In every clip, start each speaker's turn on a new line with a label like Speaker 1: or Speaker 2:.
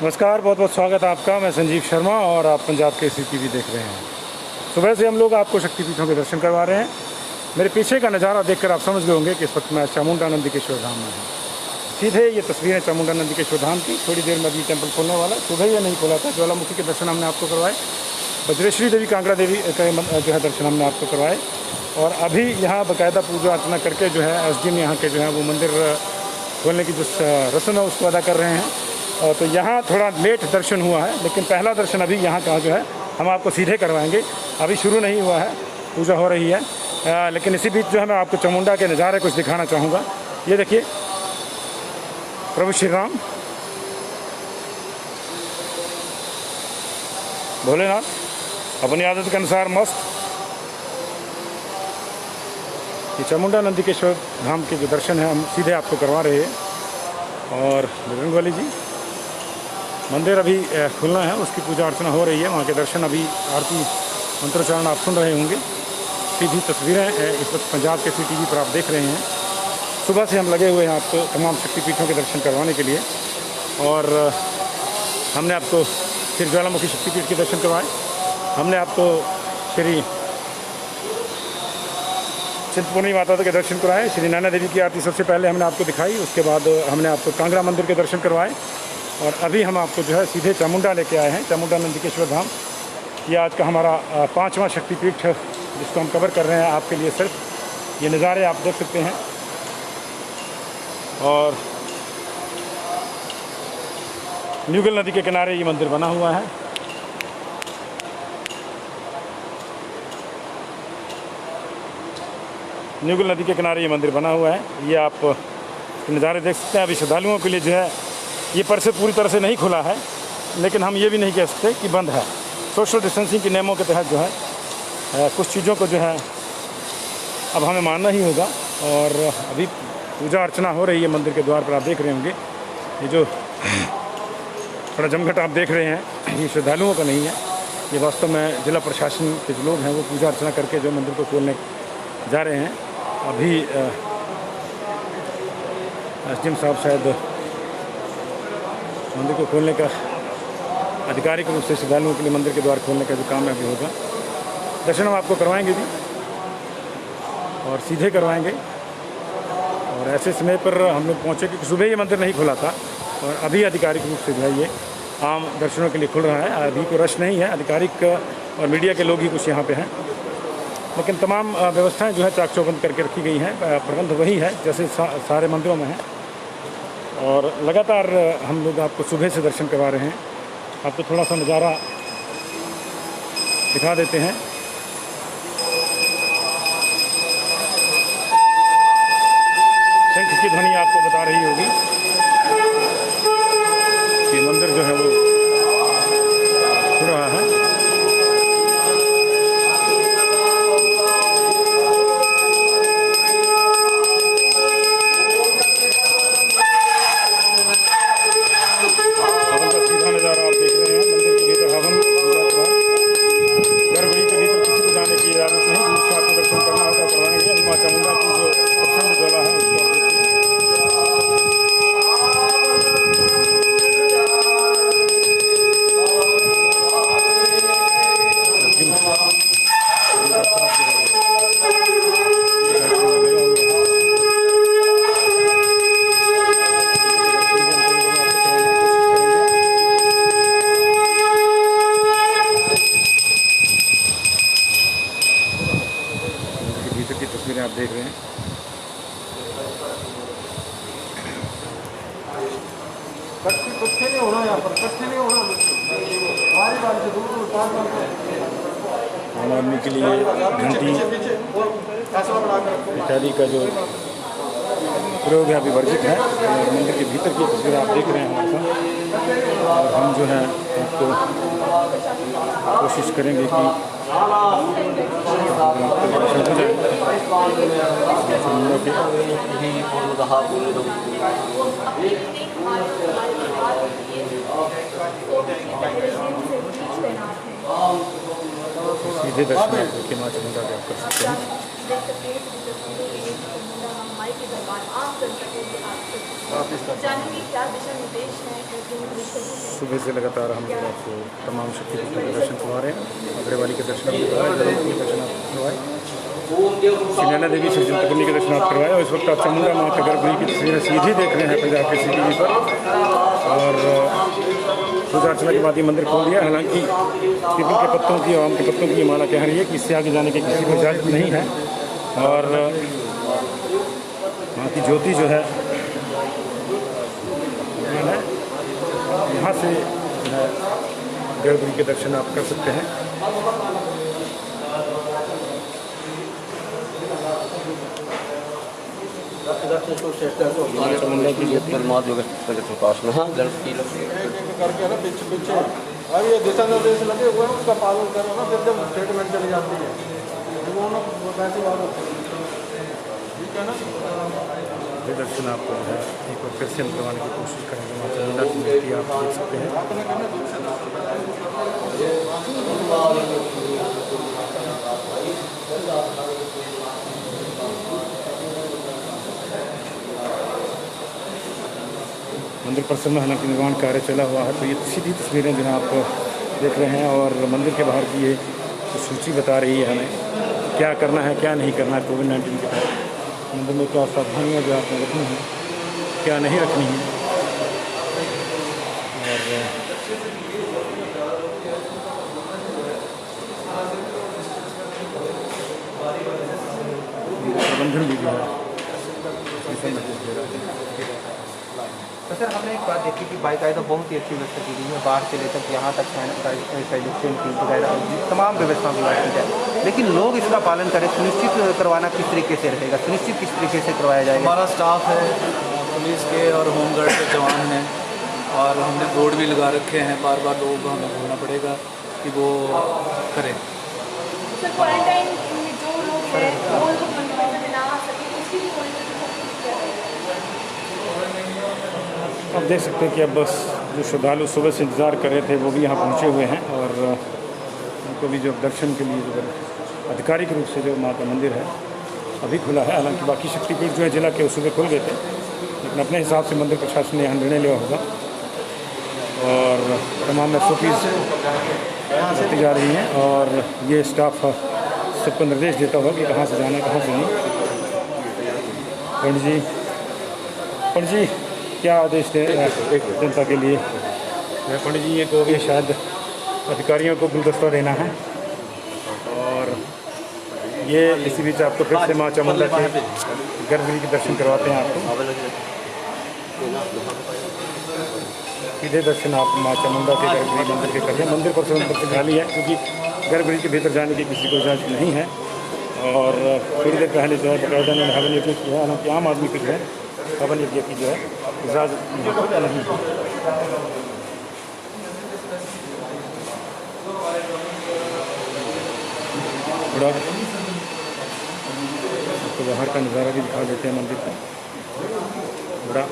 Speaker 1: नमस्कार, बहुत बहुत स्वागत है आपका। मैं संजीव शर्मा और आप पंजाब केसरी टीवी देख रहे हैं। सुबह से हम लोग आपको शक्तिपीठों के दर्शन करवा रहे हैं। मेरे पीछे का नज़ारा देखकर आप समझ गए होंगे कि इस वक्त मैं चामुंडा नंदिकेश्वर धाम में हूँ। सीधे ये तस्वीरें चामुंडा नंदिकेश्वर धाम की। थोड़ी देर में अभी टेम्पल खोलने वाला, सुबह ही नहीं खोला था। ज्वालामुखी के दर्शन हमने आपको करवाए, बज्रेश्वरी देवी कांगड़ा देवी का जो है दर्शन हमने आपको करवाए, और अभी यहाँ बाकायदा पूजा अर्चना करके जो है एसडीएम यहाँ के जो है वो मंदिर खोलने की जो रस्म है उसको अदा कर रहे हैं। और तो यहाँ थोड़ा लेट दर्शन हुआ है, लेकिन पहला दर्शन अभी यहाँ का जो है हम आपको सीधे करवाएंगे। अभी शुरू नहीं हुआ है, पूजा हो रही है, लेकिन इसी बीच जो है मैं आपको चामुंडा के नज़ारे कुछ दिखाना चाहूँगा। ये देखिए, प्रभु श्री राम, भोलेनाथ अपनी आदत के अनुसार मस्त। ये चामुंडा नंदिकेश्वर धाम के जो दर्शन है हम सीधे आपको करवा रहे हैं। और बजरंग बली जी मंदिर अभी खुलना है, उसकी पूजा अर्चना हो रही है। वहाँ के दर्शन अभी आरती मंत्रोच्चारण आप सुन रहे होंगे। सीधी तस्वीरें इस वक्त पंजाब केसरी टीवी पर आप देख रहे हैं। सुबह से हम लगे हुए हैं आपको तमाम शक्तिपीठों के दर्शन करवाने के लिए। और हमने आपको श्री ज्वालामुखी शक्तिपीठ के दर्शन करवाए, हमने आपको श्री चिंतपूर्णी माता के दर्शन कराए, श्री नैना देवी की आरती सबसे पहले हमने आपको दिखाई, उसके बाद हमने आपको कांगड़ा मंदिर के दर्शन करवाए, और अभी हम आपको जो है सीधे चामुंडा लेके आए हैं, चामुंडा नंदिकेश्वर धाम। ये आज का हमारा 5वां शक्तिपीठ जिसको हम कवर कर रहे हैं आपके लिए। सिर्फ ये नज़ारे आप देख सकते हैं। और न्यूगल नदी के किनारे ये मंदिर बना हुआ है। न्यूगल नदी के किनारे ये मंदिर बना हुआ है। ये आप नज़ारे देख सकते हैं। अभी श्रद्धालुओं के लिए जो है ये परिसर पूरी तरह से नहीं खुला है, लेकिन हम ये भी नहीं कह सकते कि बंद है। सोशल डिस्टेंसिंग के नियमों के तहत जो है कुछ चीज़ों को जो है अब हमें मानना ही होगा। और अभी पूजा अर्चना हो रही है मंदिर के द्वार पर, आप देख रहे होंगे। ये जो थोड़ा जमघट आप देख रहे हैं, ये श्रद्धालुओं का नहीं है, ये वास्तव में जिला प्रशासन के जो लोग हैं वो पूजा अर्चना करके जो मंदिर को खोलने जा रहे हैं। अभी एसडीएम साहब शायद मंदिर को खोलने का आधिकारिक रूप से श्रद्धालुओं के लिए मंदिर के द्वार खोलने का जो काम है अभी होगा। दर्शन हम आपको करवाएंगे भी, और सीधे करवाएंगे। और ऐसे समय पर हम लोग पहुँचे कि सुबह ये मंदिर नहीं खुला था, और अभी आधिकारिक रूप से जो है ये आम दर्शनों के लिए खुल रहा है। अभी कोई रश नहीं है, आधिकारिक और मीडिया के लोग ही कुछ यहाँ पे हैं, लेकिन तमाम व्यवस्थाएं जो है चाक चौबंद करके रखी गई हैं। प्रबंध वही है जैसे सारे मंदिरों में है। और लगातार हम लोग आपको सुबह से दर्शन करवा रहे हैं। आपको थोड़ा सा नज़ारा दिखा देते हैं। शंख की ध्वनि आपको बता रही होगी कि मंदिर जो है वो खुल रहा है। चामुंडा की जो प्रचंड ज्वाला है उसको आप देखिए। भीतर की तस्वीरें आप देख रहे हैं। आम आदमी के लिए घंटी इत्यादि का जो प्रयोग है अभी वर्जित है। और मंदिर के भीतर की तस्वीरें आप देख रहे हैं हमारे साथ। और हम जो है आपको कोशिश करेंगे कि सीधे दर्शन देखिए माँ चामुंडा के आप कर सकते हैं।
Speaker 2: दरबार आम जनता के लिए आप जानेंगे क्या दिशा निर्देश हैं।
Speaker 1: सुबह से लगातार हम लोग आपको तमाम शक्तिपीठों के दर्शन करवा रहे हैं। अग्रवाली के दर्शन आपको करवाए, जगन्नाथ के दर्शन आपको करवाए, श्री नैना देवी श्री चिंतपूर्णी के दर्शन आप करवाए। और इस वक्त आप चामुंडा माँ के गर्भगृह की तस्वीरें सीधी देख रहे हैं पंजाब के CTV पर। और पूजा अर्चना के बाद ये मंदिर खोल दिया। हालांकि पीपल के पत्तों की और आम के पत्तों की ये माला कह रही है कि इससे आगे जाने की किसी को इजाज़त नहीं है। और वहाँ की ज्योति जो है यहाँ से गर्भगृह के दर्शन आप कर सकते हैं।
Speaker 3: करके ना पीछे पीछे अब ये दिशा निर्देश लगे हुए हैं, उसका पालन करो ना, फिर जब स्टेटमेंट चली जाती है तो वो ना वैसी बात होती है। ठीक है ना,
Speaker 1: ये दर्शन आपको जो है एक बार फिर से हम करवाने की कोशिश करेंगे। माँ चामुंडा की मूर्ति आप देख सकते हैं। मंदिर परिसर में हालांकि निर्माण कार्य चला हुआ है, तो ये सीधी तस्वीरें जो हैं आप देख रहे हैं। और मंदिर के बाहर की ये सूची बता रही है हमें क्या करना है क्या नहीं करना है कोविड-19 के तहत। मंदिर में क्या सावधानियाँ जो आपने रखनी है, क्या नहीं रखनी है। और प्रबंधन भी जो है
Speaker 4: तो सर हमने एक बात देखी कि बाकायदा बहुत ही अच्छी व्यवस्था की गई है, बाहर से लेकर यहाँ तक सैनिटाइजेशन की वगैरह तमाम व्यवस्था की बात की जाए, लेकिन लोग इसका पालन करें, सुनिश्चित करवाना किस तरीके से रहेगा, सुनिश्चित किस तरीके से करवाया जाएगा।
Speaker 5: हमारा स्टाफ है पुलिस के और होमगार्ड के जवान हैं, और हमने बोर्ड भी लगा रखे हैं। बार बार लोगों को हमें बोलना पड़ेगा कि वो करें।
Speaker 2: सर क्वारंटाइन में जो लोग हैं वो लोग मंदिर में ना आ सके, उसकी भी
Speaker 1: आप देख सकते हैं कि अब बस जो श्रद्धालु सुबह से इंतज़ार कर रहे थे वो भी यहाँ पहुँचे हुए हैं। और उनको भी जो दर्शन के लिए जो आधिकारिक रूप से जो माँ का मंदिर है अभी खुला है। हालांकि बाकी शक्तिपीठ जो है जिला के सुबह खुल गए थे, लेकिन अपने हिसाब से मंदिर प्रशासन ने यहाँ निर्णय लिया होगा और तमाम SOPs दी जा रही हैं। और ये स्टाफ सबको निर्देश देता होगा कि कहाँ से जाना है कहाँ से नहीं। पंडित जी क्या आदेश दें जनता के लिए? पंडित जी ये को भी शायद अधिकारियों को गुलदस्ता देना है। और ये इसी बीच आपको फिर से माँ चामुंडा के गर्भगृह के दर्शन करवाते हैं। आपको सीधे दर्शन आप माँ चामुंडा के गर्भगृह मंदिर के करिए। मंदिर पर से खाली है क्योंकि गर्भगृह के भीतर जाने की किसी को इजाज़त नहीं है। और थोड़ी देर पहले जो है बकायदा ने हवन यज्ञ किया है। हालांकि आम आदमी को जो है हवन यज्ञ की जो है इजाज़त नहीं है। थोड़ा आपको बाहर का नज़ारा भी दिखा देते हैं मंदिर का। बड़ा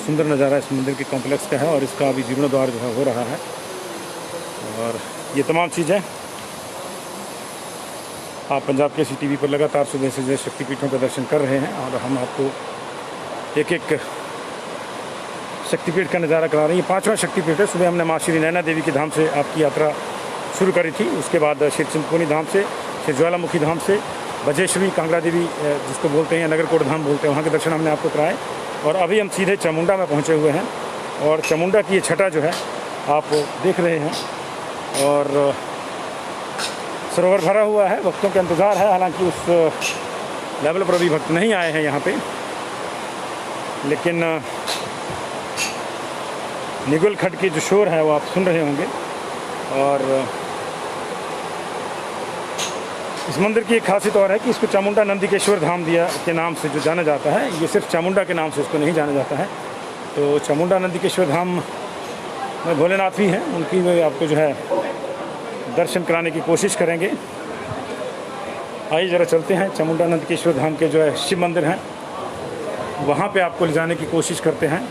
Speaker 1: सुंदर नज़ारा इस मंदिर के कॉम्प्लेक्स का है और इसका अभी जीर्णोद्धार जो है हो रहा है। और ये तमाम चीज़ें आप पंजाब के CTV पर लगातार सुबह से जो शक्तिपीठों का दर्शन कर रहे हैं। और हम आपको एक एक शक्तिपीठ का नज़ारा करा रहे हैं। 5वां शक्तिपीठ है। सुबह हमने माँ श्री नैना देवी के धाम से आपकी यात्रा शुरू करी थी। उसके बाद श्री चिंतपूर्णी धाम से, श्री ज्वालामुखी धाम से बजेश्वरी कांगड़ा देवी जिसको बोलते हैं नगरकोट धाम बोलते हैं, वहाँ के दर्शन हमने आपको कराए। और अभी हम सीधे चामुंडा में पहुँचे हुए हैं। और चामुंडा की ये छटा जो है आप देख रहे हैं। और सरोवर भरा हुआ है, भक्तों का इंतज़ार है। हालांकि उस लेवल पर अभी भक्त नहीं आए हैं यहाँ पे, लेकिन निगुल खट की जो शोर है वो आप सुन रहे होंगे। और इस मंदिर की एक खासियत और है कि इसको चामुंडा नंदिकेश्वर धाम दिया के नाम से जो जाना जाता है। ये सिर्फ चामुंडा के नाम से इसको नहीं जाना जाता है। तो चामुंडा नंदिकेश्वर धाम में भोलेनाथ भी हैं, उनकी में आपको जो है दर्शन कराने की कोशिश करेंगे। आइए ज़रा चलते हैं चामुंडा नंदिकेश्वर धाम के जो है शिव मंदिर हैं, वहाँ पे आपको ले जाने की कोशिश करते हैं।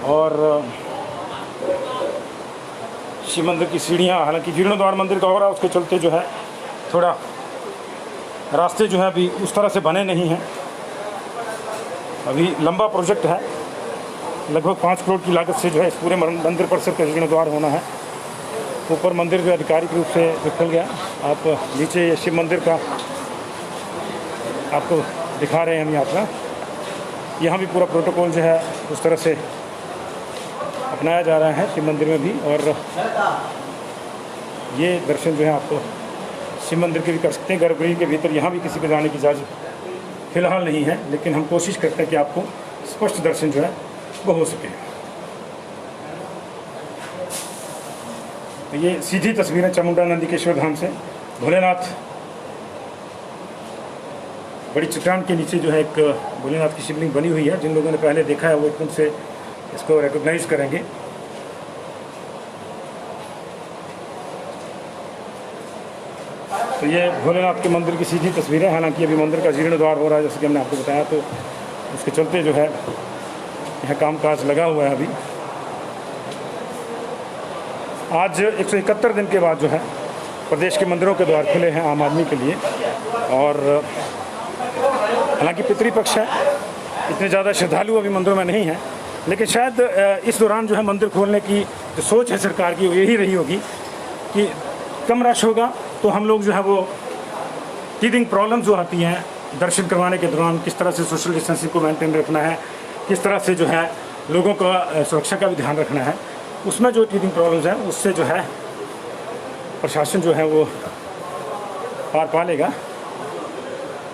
Speaker 1: और शिव मंदिर की सीढ़ियाँ, हालांकि जीर्णोद्धार मंदिर का हो रहा है, उसके चलते जो है थोड़ा रास्ते जो है अभी उस तरह से बने नहीं हैं। अभी लंबा प्रोजेक्ट है, लगभग 5 करोड़ की लागत से जो है इस पूरे मंदिर परिसर का जीर्णोद्धार होना है। ऊपर मंदिर जो आधिकारिक रूप से जो खुल गया, आप नीचे ये शिव मंदिर का आपको दिखा रहे हैं हम यात्रा। यहाँ भी पूरा प्रोटोकॉल जो है उस तरह से अपनाया जा रहा है शिव मंदिर में भी। और ये दर्शन जो है आपको शिव मंदिर के भी कर सकते हैं। गर्भगृह के भीतर यहाँ भी किसी को जाने की इजाज़त फिलहाल नहीं है, लेकिन हम कोशिश करते हैं कि आपको स्पष्ट दर्शन जो है वो हो सके। तो ये सीधी तस्वीरें चामुंडा नंदीकेश्वर धाम से। भोलेनाथ बड़ी चट्टान के नीचे जो है एक भोलेनाथ की शिवलिंग बनी हुई है। जिन लोगों ने पहले देखा है वो एकदम से इसको रिकॉग्नाइज करेंगे। तो ये भोलेनाथ के मंदिर की सीधी तस्वीर है। हालांकि अभी मंदिर का जीर्णोद्धार हो रहा है, जैसे कि हमने आपको बताया, तो उसके चलते जो है यह कामकाज लगा हुआ है। अभी आज 171 दिन के बाद जो है प्रदेश के मंदिरों के द्वार खुले हैं आम आदमी के लिए। और हालांकि पितृपक्ष है, इतने ज़्यादा श्रद्धालु अभी मंदिरों में नहीं हैं, लेकिन शायद इस दौरान जो है मंदिर खोलने की जो सोच है सरकार की वो यही रही होगी कि कम रश होगा तो हम लोग जो है वो टीथिंग प्रॉब्लम जो आती हैं दर्शन करवाने के दौरान, किस तरह से सोशल डिस्टेंसिंग को मेंटेन रखना है, किस तरह से जो है लोगों का सुरक्षा का भी ध्यान रखना है, उसमें जो टीथिंग प्रॉब्लम्स हैं उससे जो है प्रशासन जो है वो पार पा लेगा।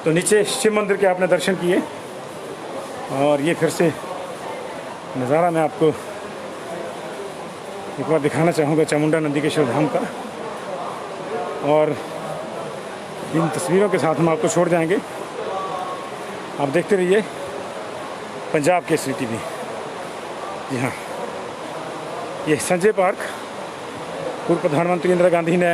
Speaker 1: तो नीचे शिव मंदिर के आपने दर्शन किए और ये फिर से नज़ारा मैं आपको एक बार दिखाना चाहूँगा चामुंडा नंदीकेश्वर धाम का। और इन तस्वीरों के साथ हम आपको छोड़ जाएंगे। आप देखते रहिए पंजाब केसरी टीवी। जी हाँ, ये संजय पार्क पूर्व प्रधानमंत्री इंदिरा गांधी ने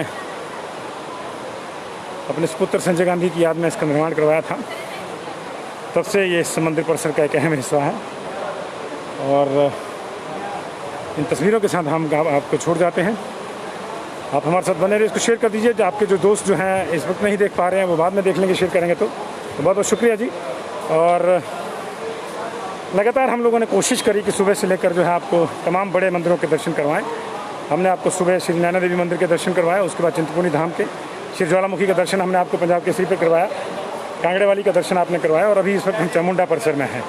Speaker 1: अपने सुपुत्र संजय गांधी की याद में इसका निर्माण करवाया था। तब से ये इस मंदिर परिसर का एक अहम हिस्सा है। और इन तस्वीरों के साथ हम आपको छोड़ जाते हैं। आप हमारे साथ बने रहिए, इसको शेयर कर दीजिए। जो आपके जो दोस्त जो हैं इस वक्त नहीं देख पा रहे हैं वो बाद में देख लेंगे, शेयर करेंगे तो बहुत बहुत शुक्रिया जी। और लगातार हम लोगों ने कोशिश करी कि सुबह से लेकर जो है आपको तमाम बड़े मंदिरों के दर्शन करवाएं। हमने आपको सुबह श्री नैना देवी मंदिर के दर्शन करवाए, उसके बाद चिंतपूर्णी धाम के, श्री ज्वालामुखी का दर्शन हमने आपको पंजाब केसरी पे करवाया, कांगड़े वाली का दर्शन आपने करवाया, और अभी इस वक्त हम चामुंडा परिसर में हैं।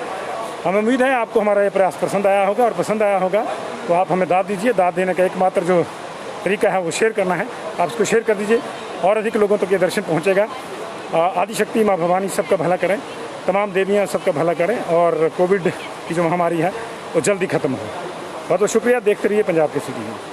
Speaker 1: हमें उम्मीद है आपको हमारा ये प्रयास पसंद आया होगा, और पसंद आया होगा तो आप हमें दाद दीजिए। दाद देने का एकमात्र जो तरीका है वो शेयर करना है। आप इसको शेयर कर दीजिए और अधिक लोगों तक ये दर्शन पहुँचेगा। आदिशक्ति माँ भवानी सबका भला करें, तमाम देवियाँ सबका भला करें, और कोविड की जो महामारी है वो जल्दी ख़त्म हो। बहुत बहुत शुक्रिया। देखते रहिए पंजाब केसरी टीवी।